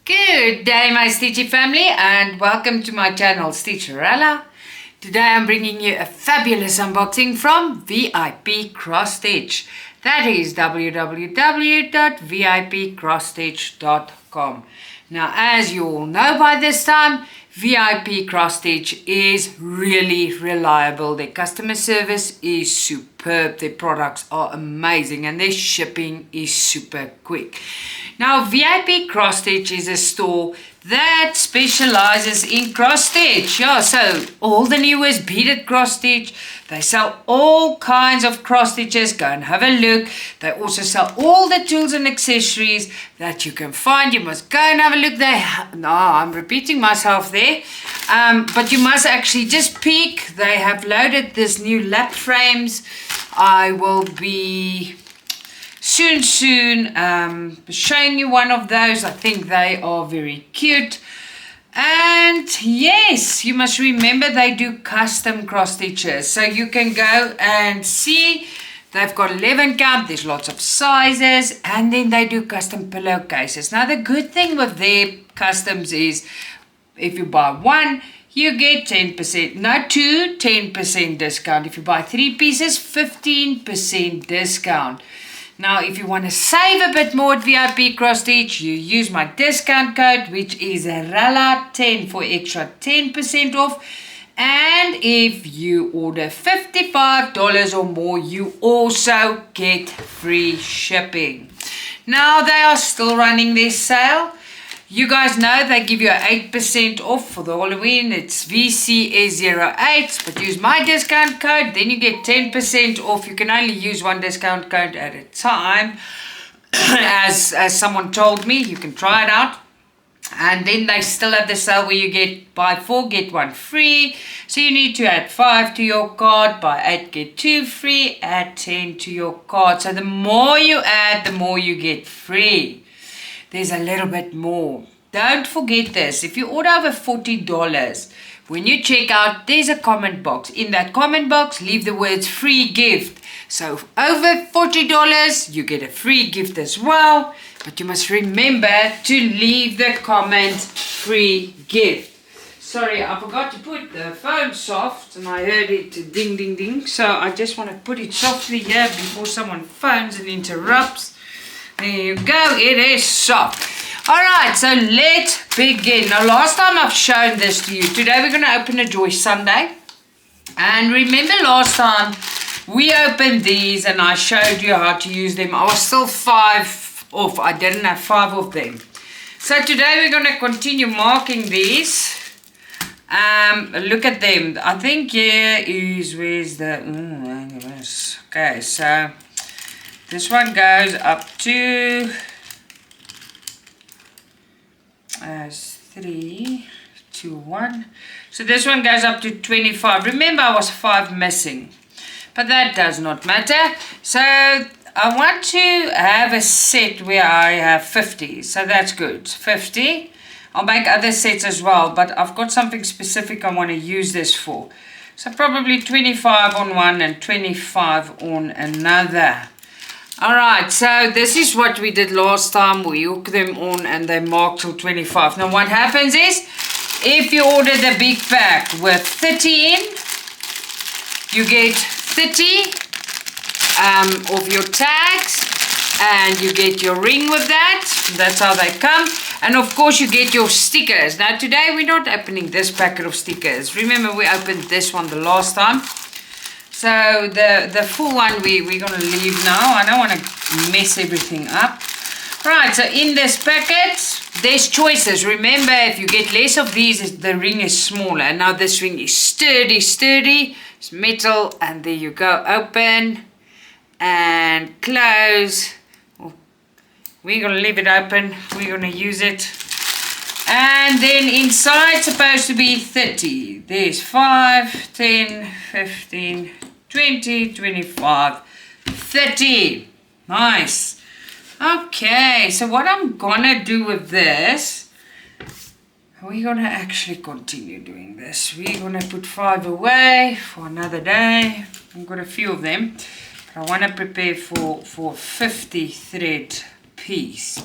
Good day my Stitchy family and welcome to my channel Stitcha-Rella. Today I'm bringing you a fabulous unboxing from VIP Cross Stitch. That is www.vipcrossstitch.com. Now as you all know by this time, VIP Cross Stitch is really reliable. Their customer service is superb, their products are amazing and their shipping is super quick. Now VIP Cross Stitch is a store that specializes in cross stitch. Yeah, so all the newest beaded cross stitch. They sell all kinds of cross stitches. Go and have a look. They also sell all the tools and accessories that you can find. You must go and have a look. I'm repeating myself there. But you must actually just peek. They have loaded this new lap frames. I will be soon showing you one of those. I think they are very cute. And yes, you must remember they do custom cross stitches, so you can go and see they've got 11 count, there's lots of sizes, and then they do custom pillowcases. Now the good thing with their customs is if you buy one you get 10%, no, 10% discount. If you buy 3 pieces, 15% discount. Now, if you want to save a bit more at VIP Cross Stitch, you use my discount code, which is RELLA10 for extra 10% off. And if you order $55 or more, you also get free shipping. Now, they are still running their sale. You guys know they give you 8% off for the Halloween. It's VCS08, but use my discount code, then you get 10% off. You can only use one discount code at a time. As someone told me, you can try it out. And then they still have the sale where you get buy 4, get 1 free. So you need to add 5 to your cart, buy 8, get 2 free, add 10 to your cart. So the more you add, the more you get free. There's a little bit more. Don't forget this. If you order over $40, when you check out, there's a comment box. In that comment box, leave the words free gift. So over $40, you get a free gift as well. But you must remember to leave the comment free gift. Sorry, I forgot to put the phone soft and I heard it ding, ding, ding. So I just want to put it softly here before someone phones and interrupts. There you go, it is soft. Alright, so let's begin. Now last time I've shown this to you. Today we're going to open a Joy Sunday. And remember last time we opened these and I showed you how to use them. I was still 5 off. I didn't have 5 of them. So today we're going to continue marking these. Look at them. I think here is, where's the, okay, so this one goes up to 3, 2, 1. So this one goes up to 25. Remember I was 5 missing. But that does not matter. So I want to have a set where I have 50. So that's good. 50. I'll make other sets as well. But I've got something specific I want to use this for. So probably 25 on one and 25 on another. Alright, so this is what we did last time. We hooked them on and they marked till 25. Now what happens is, if you order the big pack with 30 in, you get 30 of your tags and you get your ring with that. That's how they come. And of course you get your stickers. Now today we're not opening this packet of stickers. Remember we opened this one the last time. So the full one we're going to leave now. I don't want to mess everything up. Right, so in this packet, there's choices. Remember, if you get less of these, the ring is smaller. Now this ring is sturdy. It's metal, and there you go. Open and close. We're going to leave it open. We're going to use it. And then inside supposed to be 30. There's 5, 10, 15, 20, 25, 30. Nice. Okay, so what I'm gonna do with this, we're gonna actually continue doing this. We're gonna put 5 away for another day. I've got a few of them, but I want to prepare for 50 thread piece.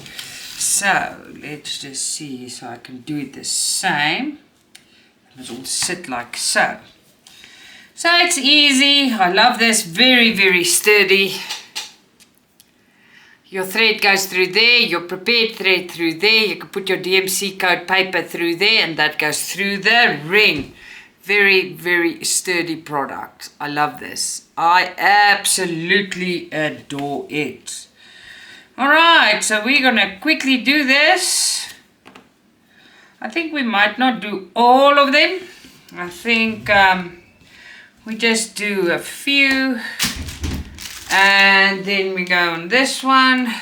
So let's just see, so I can do it the same. It will sit like so. So it's easy. I love this. Very, very sturdy. Your thread goes through there, your prepared thread through there. You can put your DMC code paper through there, and that goes through the ring. Very, very sturdy product. I love this. I absolutely adore it. Alright, so we're going to quickly do this. I think we might not do all of them. I think we just do a few. And then we go on this one.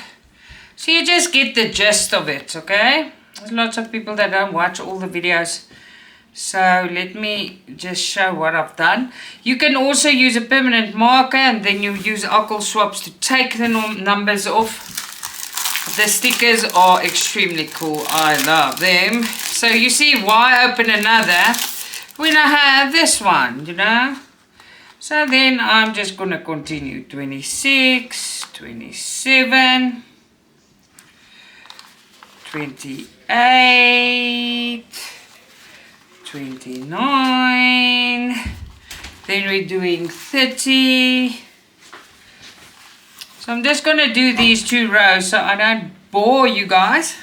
So you just get the gist of it, okay? There's lots of people that don't watch all the videos. So let me just show what I've done. You can also use a permanent marker, and then you use alcohol swabs to take the numbers off. The stickers are extremely cool. I love them. So you see, why open another when I have this one, you know? So then I'm just going to continue. 26, 27, 28, 29. Then we're doing 30. So I'm just going to do these 2 rows so I don't bore you guys.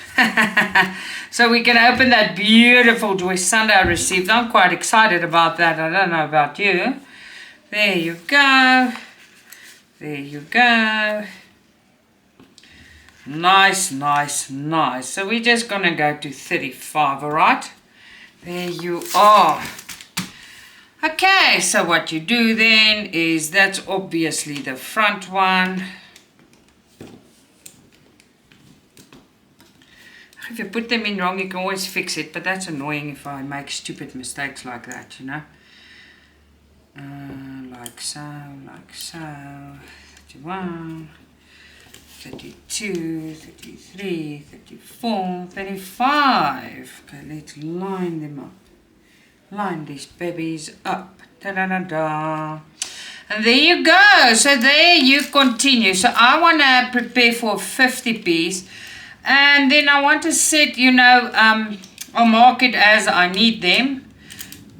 So we can open that beautiful Joy Sunday I received. I'm quite excited about that. I don't know about you. There you go. There you go. Nice, nice, nice. So we're just going to go to 35, alright? There you are. Okay, so what you do then is, that's obviously the front one. If you put them in wrong, you can always fix it, but that's annoying if I make stupid mistakes like that, you know. Like so, like so. 31, 32, 33, 34, 35. Okay, let's line them up. Line these babies up. Da-da-da-da. And there you go. So there you continue. So I want to prepare for 50 piece. And then I want to set, you know, I'll mark it as I need them.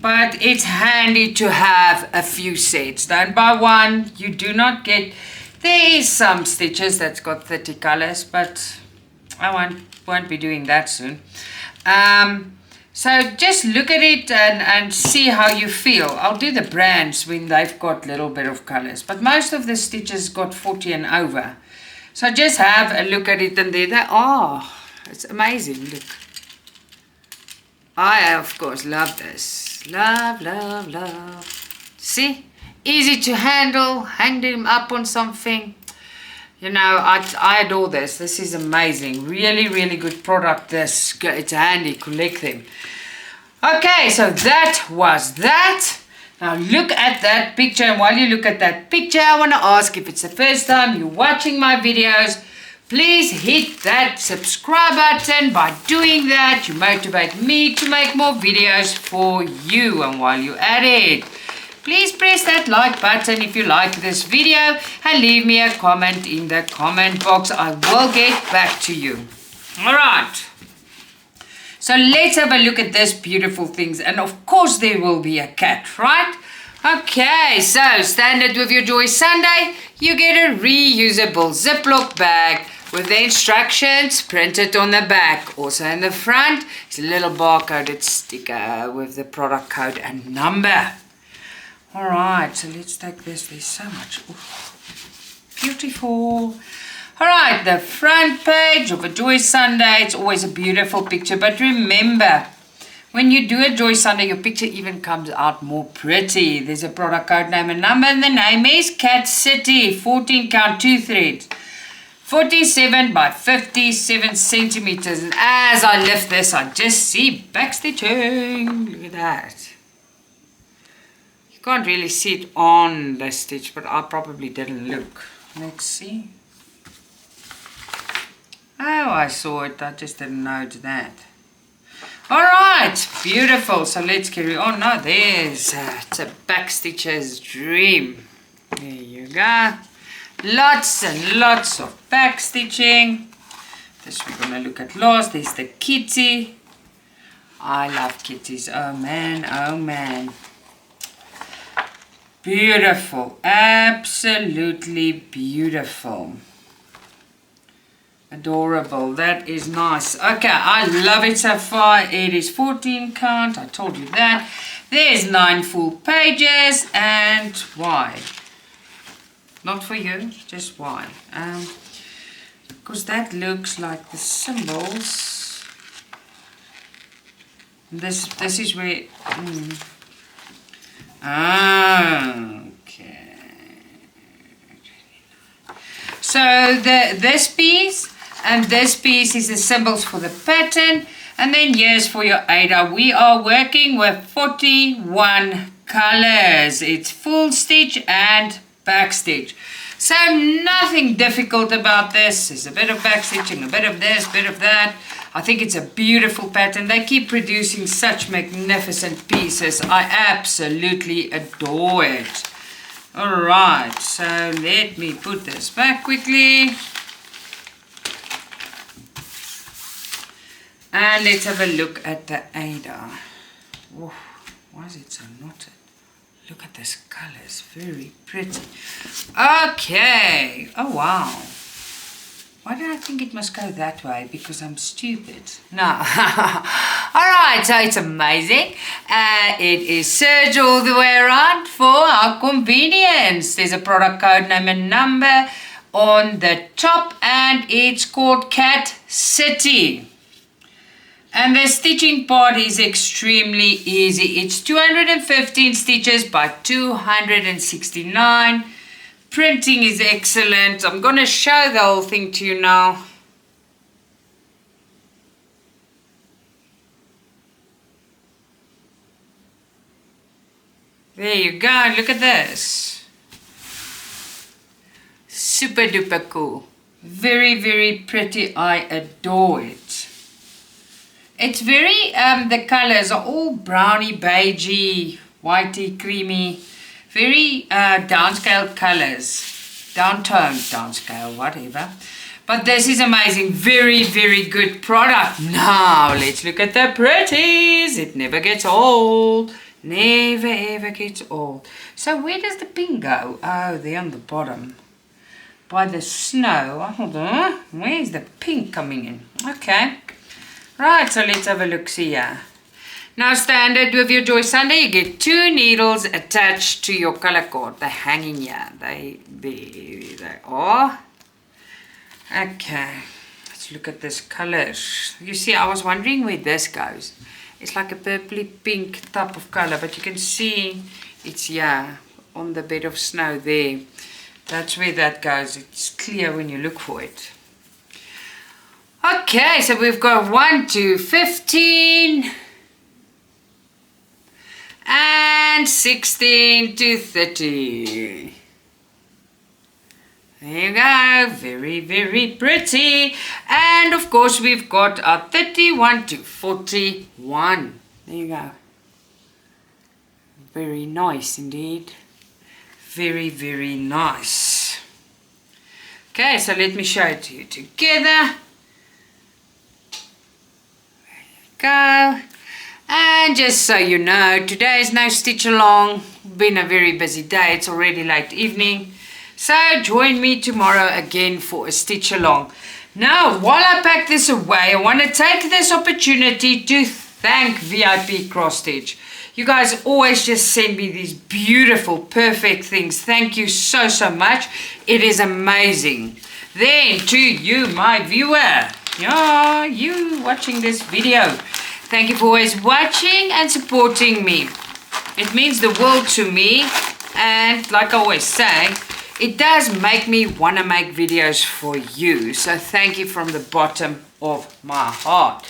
But it's handy to have a few sets. Don't buy one. You do not get... There is some stitches that's got 30 colors, but I won't be doing that soon. So just look at it and see how you feel. I'll do the brands when they've got a little bit of colors. But most of the stitches got 40 and over. So just have a look at it, and there they are. It's amazing. Look. I, of course, love this. Love, love, love. See? Easy to handle. Hang them up on something. You know, I adore this. This is amazing. Really, really good product. This, it's handy. Collect them. Okay, so that was that. Now look at that picture, and while you look at that picture, I want to ask, if it's the first time you're watching my videos, please hit that subscribe button. By doing that, you motivate me to make more videos for you. And while you're at it, please press that like button if you like this video, and leave me a comment in the comment box. I will get back to you. Alright. So let's have a look at this beautiful things. And of course there will be a cat, right? Okay, so standard with your Joy Sunday, you get a reusable Ziploc bag with the instructions printed on the back. Also in the front is a little barcoded sticker with the product code and number. Alright, so let's take this. There's so much. Ooh, beautiful. Alright, the front page of a Joy Sunday, it's always a beautiful picture, but remember, when you do a Joy Sunday, your picture even comes out more pretty. There's a product code, name and number, and the name is Cat City, 14 count, 2 threads, 47 by 57 centimeters. And as I lift this, I just see backstitching. Look at that. You can't really see it on the stitch, but I probably didn't look. Let's see. Oh, I saw it. I just didn't note that. Alright, beautiful. So let's carry on. Now there's it's a backstitcher's dream. There you go. Lots and lots of backstitching. This we're gonna look at last. There's the kitty. I love kitties. Oh man, oh man. Beautiful. Absolutely beautiful. Adorable. That is nice. Okay, I love it so far. It is 14 count. I told you that. There's 9 full pages. And why? Not for you, just why? Because that looks like the symbols. This is where. Okay. So this piece and this piece is the symbols for the pattern, and then here's for your Ada. We are working with 41 colors. It's full stitch and back stitch. So nothing difficult about this. There's a bit of back stitching, a bit of this, a bit of that. I think it's a beautiful pattern. They keep producing such magnificent pieces. I absolutely adore it. Alright, so let me put this back quickly. And let's have a look at the Ada. Oh, why is it so knotted? Look at this colors, very pretty. Okay, oh wow. Why did I think it must go that way? Because I'm stupid. No. Alright, so it's amazing. It is serged all the way around for our convenience. There's a product code name and number on the top, and it's called Cat City. And the stitching part is extremely easy. It's 215 stitches by 269. Printing is excellent. I'm going to show the whole thing to you now. There you go. Look at this. Super duper cool. Very, very pretty. I adore it. It's very, the colors are all browny, beigey, whitey, creamy, very downscale colors, downtoned, downscale, whatever. But this is amazing, very, very good product. Now let's look at the pretties. It never gets old, never ever gets old. So where does the pink go? Oh, there on the bottom, by the snow. Hold on, where's the pink coming in? Okay. Right, so let's have a look, see here. Now standard with your Joy Sunday, you get 2 needles attached to your color cord. They're hanging here. There they are. Okay, let's look at this colors. You see, I was wondering where this goes. It's like a purpley pink type of color, but you can see it's here on the bed of snow there. That's where that goes. It's clear when you look for it. Okay, so we've got 1 to 15 and 16 to 30. There you go, very, very pretty. And of course we've got our 31 to 41. There you go. Very nice indeed. Very, very nice. Okay, so let me show it to you together. Go. And just so you know, today is no stitch along. Been a very busy day. It's already late evening, so join me tomorrow again for a stitch along. Now while I pack this away, I want to take this opportunity to thank VIP Cross Stitch. You guys always just send me these beautiful, perfect things. Thank you so, so much. It is amazing. Then to you, my viewer, yeah, you watching this video, thank you for always watching and supporting me. It means the world to me, and like I always say, it does make me want to make videos for you. So thank you from the bottom of my heart.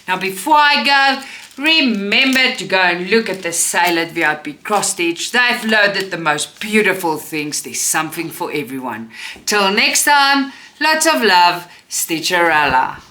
Now before I go, remember to go and look at the sale at VIP Cross Stitch. They've loaded the most beautiful things. There's something for everyone. Till next time, lots of love, Stitcha-Rella.